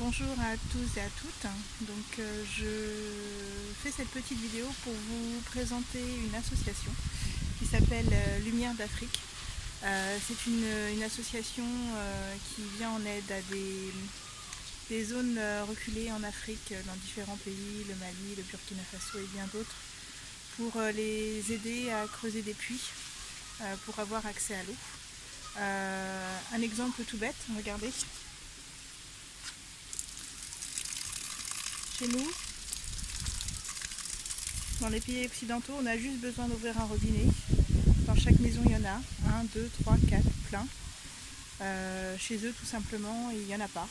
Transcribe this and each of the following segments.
Bonjour à tous et à toutes. Je fais cette petite vidéo pour vous présenter une association qui s'appelle Lumière d'Afrique. C'est une association qui vient en aide à des zones reculées en Afrique, dans différents pays, le Mali, le Burkina Faso et bien d'autres, pour les aider à creuser des puits pour avoir accès à l'eau. Un exemple tout bête, regardez. Chez nous, dans les pays occidentaux, on a juste besoin d'ouvrir un robinet. Dans chaque maison, il y en a 1, 2, 3, 4, plein. Chez eux, tout simplement, il n'y en a pas.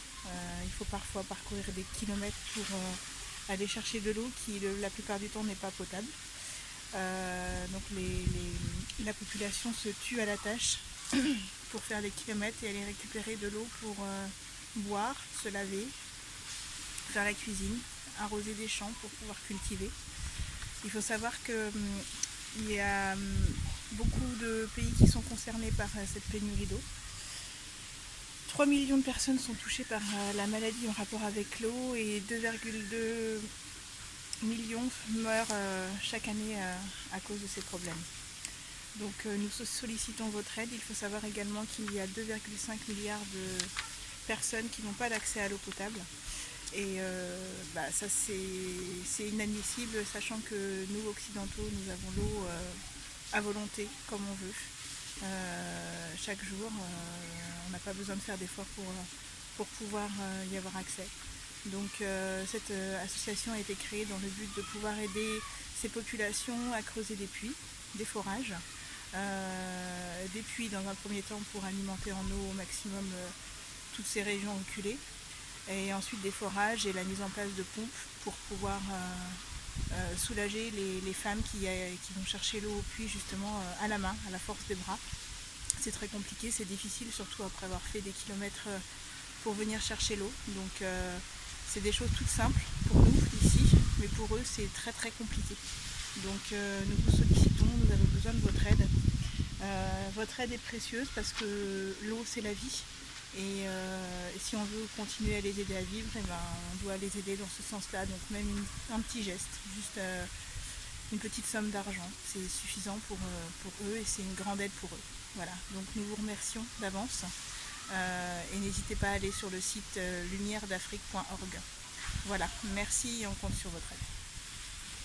Il faut parfois parcourir des kilomètres pour aller chercher de l'eau qui, la plupart du temps, n'est pas potable. La population se tue à la tâche pour faire des kilomètres et aller récupérer de l'eau pour boire, se laver, faire la cuisine, arroser des champs pour pouvoir cultiver. Il faut savoir qu'il y a beaucoup de pays qui sont concernés par cette pénurie d'eau. 3 millions de personnes sont touchées par la maladie en rapport avec l'eau et 2,2 millions meurent chaque année à cause de ces problèmes. Donc nous sollicitons votre aide. Il faut savoir également qu'il y a 2,5 milliards de personnes qui n'ont pas d'accès à l'eau potable. Et ça c'est inadmissible, sachant que nous occidentaux, nous avons l'eau à volonté, comme on veut. Chaque jour, on n'a pas besoin de faire d'efforts pour pouvoir y avoir accès. Donc cette association a été créée dans le but de pouvoir aider ces populations à creuser des puits, des forages. Des puits dans un premier temps pour alimenter en eau au maximum toutes ces régions reculées. Et ensuite des forages et la mise en place de pompes pour pouvoir soulager les femmes qui vont chercher l'eau au puits justement à la main, à la force des bras. C'est très compliqué, c'est difficile, surtout après avoir fait des kilomètres pour venir chercher l'eau. Donc c'est des choses toutes simples pour nous ici, mais pour eux c'est très très compliqué. Donc nous vous sollicitons, nous avons besoin de votre aide. Votre aide est précieuse parce que l'eau c'est la vie. Et si on veut continuer à les aider à vivre, on doit les aider dans ce sens-là. Donc même un petit geste, juste une petite somme d'argent, c'est suffisant pour eux et c'est une grande aide pour eux. Voilà, donc nous vous remercions d'avance et n'hésitez pas à aller sur le site lumièredafrique.org. Voilà, merci et on compte sur votre aide.